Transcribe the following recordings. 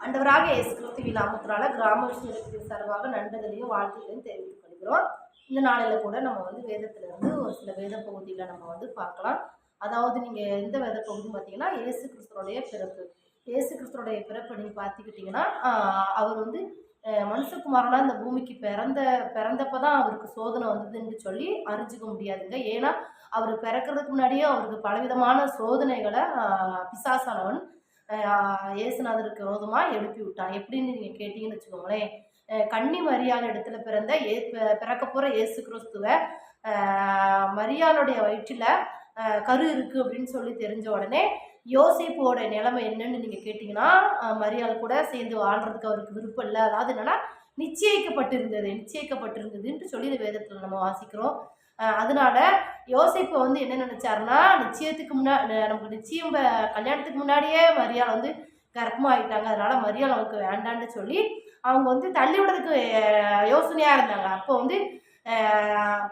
ஆண்டவராக இயேசு கிறிஸ்துவின் நாமத்தினால கிராம விசுவாசத்தின் சார்பாக நன்றிகளையும் வாழ்த்துக்களையும் தெரிவித்துக் கொள்கிறோம். இந்த நாளில் கூட நம்ம வேதத்திலிருந்து ஒரு சில வேத பகுதியில் நம்ம பார்க்கலாம். அதாவது நீங்கள் எந்த வேத பகுதி பார்த்தீங்கன்னா இயேசு கிறிஸ்துவோடைய பிறப்பு. இயேசு கிறிஸ்துவோடைய பிறப்பு நீங்கள் பார்த்துக்கிட்டிங்கன்னா அவர் மனுஷகுமாரனா இந்த பூமிக்கு பிறந்தப்போ தான் அவருக்கு சோதனை வந்ததுன்னு சொல்லி அறிஞ்சிக்க முடியாதுங்க. ஏன்னா அவர் பிறக்கிறதுக்கு முன்னாடியே அவருக்கு பலவிதமான சோதனைகளை பிசாசானவன் இயேசுநாதருக்கு விரோதமாக எழுப்பி விட்டான். எப்படின்னு நீங்கள் கேட்டிங்கன்னு வச்சுக்கோங்களேன், கன்னி மரியாள் இடத்துல பிறக்க போகிற இயேசு கிறிஸ்துவை மரியாளுடைய வயிற்றில் கரு இருக்குது அப்படின்னு சொல்லி தெரிஞ்ச உடனே யோசேப்போட நிலைமை என்னன்னு நீங்கள் கேட்டிங்கன்னா, மரியாள் கூட சேர்ந்து வாழ்கிறதுக்கு அவருக்கு விருப்பம் இல்லை. அதாவது என்னென்னா நிச்சயிக்கப்பட்டிருந்ததுன்ட்டு சொல்லி இந்த வேதத்தில் நம்ம வாசிக்கிறோம். அதனால யோசேப்பு என்ன நினைச்சாருன்னா, நிச்சயத்துக்கு நமக்கு நிச்சயம் கல்யாணத்துக்கு முன்னாடியே மரியாள் கர்ப்பமாகிட்டாங்க. அதனால மரியாள் அவனுக்கு வேண்டான்னு சொல்லி அவங்க தள்ளி விடுறதுக்கு யோசனையாக இருந்தாங்க. அப்போ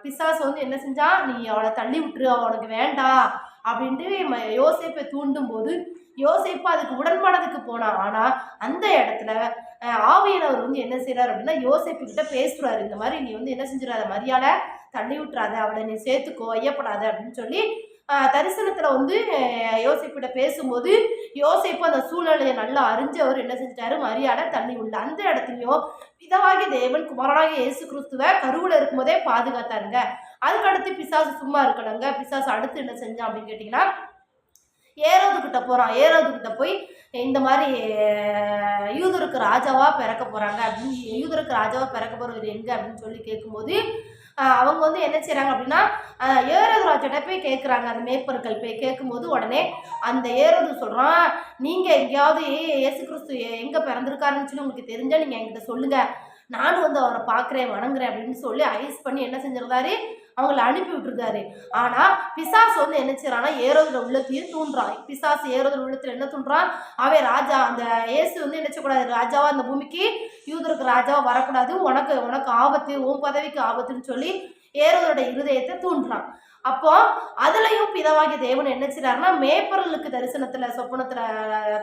பிசாசு என்ன செஞ்சா, நீ அவளை தள்ளி விட்டுரு, அவனுக்கு வேண்டாம் அப்படின்ட்டு யோசேப்பை தூண்டும் போது யோசேப்பு அதுக்கு உடன்படுறதுக்கு போனான். ஆனால் அந்த இடத்துல ஆவியானவர் என்ன செய்கிறார் அப்படின்னா, யோசேப்பு கிட்ட பேசுகிறாரு. இந்த மாதிரி நீ என்ன செஞ்சிடாத, மரியாதை தள்ளி விட்டுறாத, அவளை நீ சேர்த்துக்கோ, ஐயப்படாத அப்படின்னு சொல்லி தரிசனத்தில் யோசேப்பிட்ட பேசும்போது யோசேப்பு அந்த சூழ்நிலையை நல்லா அறிஞ்சவர் என்ன செஞ்சிட்டாரு, மரியாதை தள்ளி விடல. அந்த இடத்துலையும் பிதாவாகிய தேவன் குமாரனாகிய இயேசு கிறிஸ்துவை கருவில் இருக்கும்போதே பாதுகாத்தாருங்க. அதுக்கடுத்து பிசாசு சும்மா இருக்கலங்க. பிசாசு அடுத்து என்ன செஞ்சான் அப்படின்னு கேட்டிங்கன்னா, ஏரோதுக்கிட்ட போகிறான். ஏரோதுக்கிட்ட போய் இந்த மாதிரி யூதருக்கு ராஜாவாக பிறக்க போகிறாங்க அப்படின்னு, யூதருக்கு ராஜாவாக பிறக்க போகிறவர் எங்கே அப்படின்னு சொல்லி கேட்கும்போது அவங்க என்ன செய்கிறாங்க அப்படின்னா, ஏரோது ராஜாட்ட போய் கேட்குறாங்க. அந்த மேய்ப்பர்கள் போய் கேட்கும்போது உடனே அந்த ஏரோது சொல்கிறான், நீங்கள் எங்கேயாவது இயேசு கிறிஸ்து எங்கே பிறந்திருக்காருன்னு சொல்லி உங்களுக்கு தெரிஞ்சால் நீங்கள் என்கிட்ட சொல்லுங்கள், நானும் அவரை பார்க்குறேன் வணங்குறேன் அப்படின்னு சொல்லி ஐஸ் பண்ணி என்ன செஞ்சிருந்தாரு, அவங்கள அனுப்பி விட்டுருக்காரு. ஆனால் பிசாசு என்ன செய்யறான்னா, ஏரோதுல உள்ளத்தையும் தூண்டுறான். பிசாசு ஏரோதுல உள்ளத்துல என்ன தூண்டுறான், அவன் ராஜா, அந்த இயேசு என்ன செய்யக்கூடாது, ராஜாவா அந்த பூமிக்கு யூதருக்கு ராஜாவா வரக்கூடாது, உனக்கு ஆபத்து, உன் பதவிக்கு ஆபத்துன்னு சொல்லி ஏரோதோட இருதயத்தை தூண்டுறான். அப்போ அதுலயும் பிதாவாகிய தேவன் என்ன செய்றாருன்னா, மேய்ப்பர்களுக்கு தரிசனத்துல சொப்பனத்துல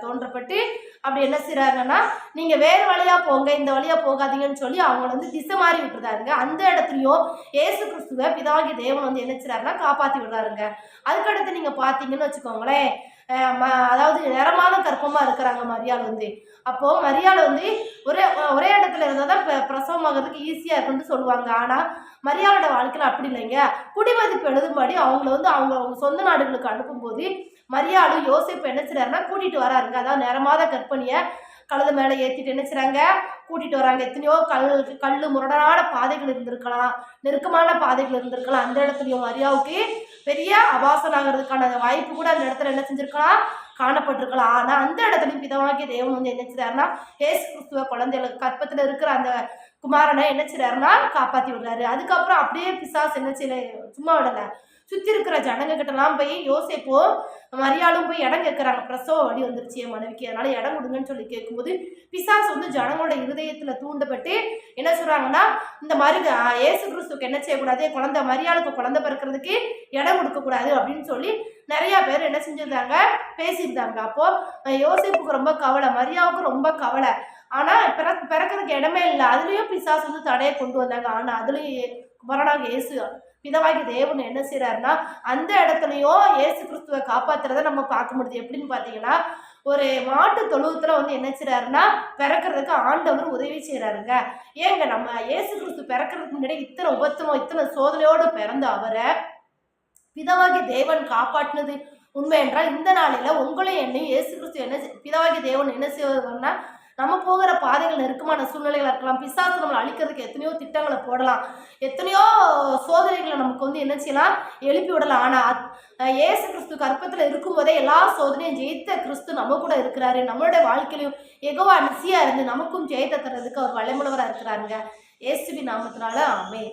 தோன்றப்பட்டு அப்படி என்ன செய்றாருன்னா, நீங்க வேறு வழியா போங்க, இந்த வழியா போகாதீங்கன்னு சொல்லி அவங்க திசை மாறி விட்டுறாருங்க. அந்த இடத்துலயும் இயேசு கிறிஸ்துவ பிதாவாகிய தேவன் என்ன செய்றாருன்னா காப்பாத்தி விடுறாருங்க. அதுக்கடுத்து நீங்க பாத்தீங்கன்னு வச்சுக்கோங்களேன், அதாவது நிறமான கற்பமா இருக்கிறாங்க மரியாள். அப்போ மரியாள் ஒரே இடத்துல இருந்தால் தான் பிரசவமாகிறதுக்கு ஈஸியாக இருக்குன்னு சொல்லுவாங்க. ஆனால் மரியாளோட வாழ்க்கையில் அப்படி இல்லைங்க. குடிமதிப்பு எழுதும்படி அவங்கள அவங்க சொந்த நாடுகளுக்கு அனுப்பும்போது மரியாளும் யோசேப்பு என்ன செய்றாருன்னா கூட்டிகிட்டு வராருங்க. அதாவது நிறமாத கற்பனையை கழுத மேலே ஏற்றிட்டு என்ன செய்கிறாங்க, கூட்டிகிட்டு வராங்க. எத்தனையோ கல் முரடான பாதைகள் இருந்திருக்கலாம், நெருக்கமான பாதைகள் இருந்திருக்கலாம். அந்த இடத்துலையும் மரியாவுக்கு பெரிய அபாசம் ஆகிறதுக்கான வாய்ப்பு கூட அந்த இடத்துல என்ன செஞ்சுருக்கலாம், காணப்பட்டிருக்கலாம். ஆனால் அந்த இடத்துலையும் பிதாவாகிய தேவன் என்ன செய்றாருன்னா, இயேசு கிறிஸ்துவ குழந்தைகளுக்கு கற்பத்தில் இருக்கிற அந்த குமாரனை என்ன செய்றாருன்னா காப்பாற்றி விடுறாரு. அதுக்கப்புறம் அப்படியே பிசாசு என்ன செய்யல, சும்மா விடலை, சுற்றி இருக்கிற ஜனங்க கிட்டலாம் போய் யோசேப்போ மரியாளும் போய் இடம் கேட்குறாங்க. பிரசவ வழி வந்துருச்சு என் மனைவிக்கு, அதனால இடம் கொடுங்கன்னு சொல்லி கேட்கும்போது பிசாசு ஜனங்களோட இருதயத்தில் தூண்டப்பட்டு என்ன சொல்கிறாங்கன்னா, இந்த மாதிரி இயேசு கிறிஸ்துக்கு என்ன செய்யக்கூடாது, மரியாளுக்கு குழந்தை பிறக்கிறதுக்கு இடம் கொடுக்கக்கூடாது அப்படின்னு சொல்லி நிறையா பேர் என்ன செஞ்சுருந்தாங்க, பேசியிருந்தாங்க. அப்போது யோசேப்புக்கு ரொம்ப கவலை, மரியாவுக்கு ரொம்ப கவலை. ஆனால் பிறக்கிறதுக்கு இடமே இல்லை. அதுலேயும் பிசாசு தடையை கொண்டு வந்தாங்க. ஆனால் அதுலேயும் குமாரனாகிய இயேசு பிதாவாகிய தேவன் என்ன செய்றாருன்னா, அந்த இடத்துலையும் இயேசு கிறிஸ்துவை காப்பாற்றுறத நம்ம பார்க்க முடியுது. எப்படின்னு பார்த்தீங்கன்னா, ஒரு மாட்டு தொழுவத்தில் என்ன செய்றாருன்னா பிறக்கிறதுக்கு ஆண்டவர் உதவி செய்கிறாருங்க. ஏங்க நம்ம இயேசு கிறிஸ்து பிறக்கிறதுக்கு முன்னாடி இத்தனை உபத்திரமோ இத்தனை சோதனையோடு பிறந்த அவரை பிதாவாகிய தேவன் காப்பாற்றினது உண்மை என்றால், இந்த நாளில் உங்களையும் என்னையும் இயேசு கிறிஸ்து என்ன பிதாவாகிய தேவன் என்ன செய்வார்னா, நம்ம போகிற பாதைகள் நெருக்கமான சூழ்நிலைகளாக இருக்கலாம், பிசாசு நம்மளை அழிக்கிறதுக்கு எத்தனையோ திட்டங்களை போடலாம், எத்தனையோ சோதனைகளை நமக்கு என்ன செய்யலாம், எழுப்பி விடலாம். ஆனால் இயேசு கிறிஸ்து கற்பத்தில் இருக்கும்போதே எல்லா சோதனையும் ஜெயித்த கிறிஸ்து நம்ம கூட இருக்கிறாரு. நம்மளுடைய வாழ்க்கையிலையும் யெகோவா நிசியா இருந்து நமக்கும் ஜெயத்தை தர்றதுக்கு அவர் வல்லமையுள்ளவராக இருக்கிறாருங்க. இயேசுவின் நாமத்தினால ஆமென்.